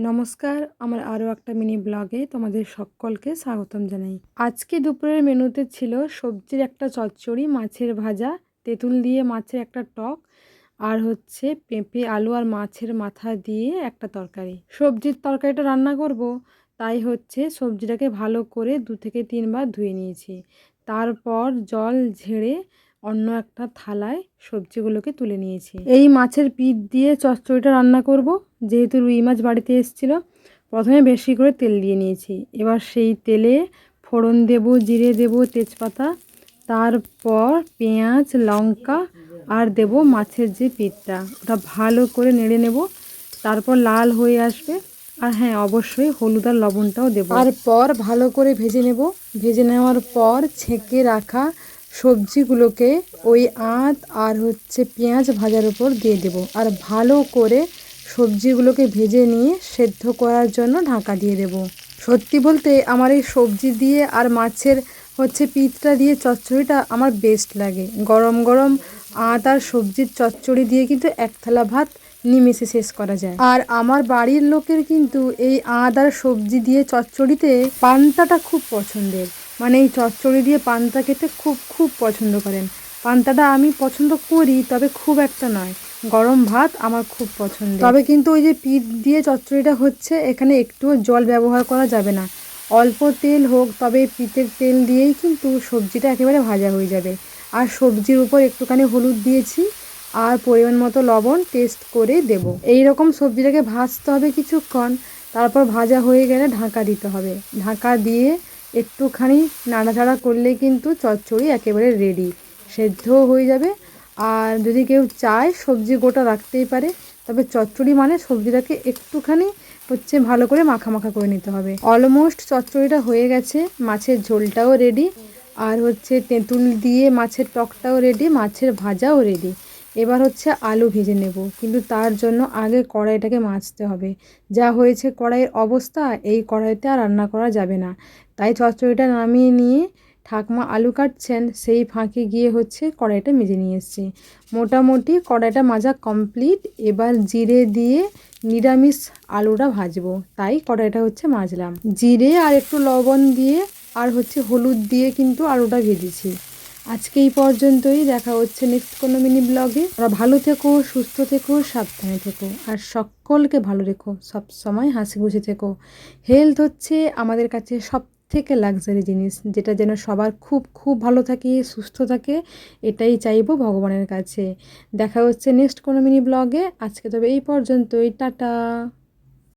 নমস্কার, আমার আরও একটা মিনি ব্লগে তোমাদের সকলকে স্বাগতম জানাই। আজকে দুপুরের মেনুতে ছিল সবজির একটা চচ্চড়ি, মাছের ভাজা, তেঁতুল দিয়ে মাছের একটা টক, আর হচ্ছে পেঁপে আলু আর মাছের মাথা দিয়ে একটা তরকারি। সবজির তরকারিটা রান্না করব, তাই হচ্ছে সবজিটাকে ভালো করে 2 থেকে 3 বার ধুয়ে নিয়েছি। তারপর জল ঝেড়ে অন্য একটা থালায় সবজিগুলোকে তুলে নিয়েছি। এই মাছের পিঠ দিয়ে চচ্চড়িটা রান্না করব। যেহেতু রুই মাছ বাড়িতে এসেছিলো, প্রথমে বেশি করে তেল দিয়ে নিয়েছি। এবার সেই তেলে ফোড়ন দেব, জিরে দেব, তেজপাতা, তারপর পেঁয়াজ, লঙ্কা আর দেব মাছের যে পিঠটা, ওটা ভালো করে নেড়ে নেব। তারপর লাল হয়ে আসবে, আর হ্যাঁ, অবশ্যই হলুদ আর লবণটাও দেবো। তারপর ভালো করে ভেজে নেব। ভেজে নেওয়ার পর ছেঁকে রাখা সবজিগুলোকে ওই আঁত আর হচ্ছে পেঁয়াজ ভাজার উপর দিয়ে দেব, আর ভালো করে সবজিগুলোকে ভেজে নিয়ে সেদ্ধ করার জন্য ঢাকা দিয়ে দেব। সত্যি বলতে আমার এই সবজি দিয়ে আর মাছের হচ্ছে পিঠটা দিয়ে চচ্চড়িটা আমার বেস্ট লাগে। গরম গরম আঁত আর সবজির চচ্চড়ি দিয়ে কিন্তু এক থালা ভাত নিমেষে শেষ করা যায়। আর আমার বাড়ির লোকের কিন্তু এই আঁত আর সবজি দিয়ে চচ্চড়িতে পান্তাটা খুব পছন্দের। মানে এই চচ্চড়ি দিয়ে পান্তা খেতে খুব খুব পছন্দ করেন। পান্তাটা আমি পছন্দ করি, তবে খুব একটা নয়। গরম ভাত আমার খুব পছন্দ। তবে কিন্তু ওই যে পিঠ দিয়ে চচ্চড়িটা হচ্ছে, এখানে একটুও জল ব্যবহার করা যাবে না। অল্প তেল হোক, তবে পিঠের তেল দিয়েই কিন্তু সবজিটা একেবারে ভাজা হয়ে যাবে। আর সবজির উপর একটুখানি হলুদ দিয়েছি, আর পরিমাণ মতো লবণ টেস্ট করে দেব। এই রকম সবজিটাকে ভাজতে হবে কিছুক্ষণ, তারপর ভাজা হয়ে গেলে ঢাকা দিতে হবে। ঢাকা দিয়ে একটুখানি নাড়াচাড়া করলেই কিন্তু চচ্চড়ি একেবারে রেডি, সেদ্ধও হয়ে যাবে। আর যদি কেউ চায় সবজি গোটা রাখতেই পারে, তবে চচ্চড়ি মানে সবজিটাকে একটুখানি হচ্ছে ভালো করে মাখা মাখা করে নিতে হবে। অলমোস্ট চচ্চড়িটা হয়ে গেছে, মাছের ঝোলটাও রেডি, আর হচ্ছে তেঁতুল দিয়ে মাছের টকটাও রেডি, মাছের ভাজাও রেডি। এবার হচ্ছে আলু ভেজে নেব, কিন্তু তার জন্য আগে কড়াইটাকে মাজতে হবে। যা হয়েছে কড়াইয়ের অবস্থা, এই কড়াইতে আর রান্না করা যাবে না। তাই চচ্চড়িটা নামিয়ে নিয়ে ঠাকমা আলু কাটছেন, সেই ফাঁকে গিয়ে হচ্ছে কড়াইটা মেজে নিয়ে এসেছি। মোটামুটি কড়াইটা মাজা কমপ্লিট। এবার জিরে দিয়ে নিরামিষ আলুটা ভাজবো, তাই কড়াইটা হচ্ছে মাজলাম। জিরে আর একটু লবণ দিয়ে আর হচ্ছে হলুদ দিয়ে কিন্তু আলুটা ভেজেছি। আজকে এই পর্যন্তই, দেখা হচ্ছে নেক্সট কোনো মিনি ব্লগে। ওরা ভালো থেকো, সুস্থ থেকো, সাবধানে থেকো, আর সকলকে ভালো রেখো, সব সময় হাসি খুশি থেকো। হেলথ হচ্ছে আমাদের কাছে সব থেকে লাক্সারি জিনিস, যেটা যেন সবার খুব খুব ভালো থাকে, সুস্থ থাকে, এটাই চাইবো ভগবানের কাছে। দেখা হচ্ছে নেক্সট কোনো মিনি ব্লগে। আজকে তবে এই পর্যন্তই, টাটা।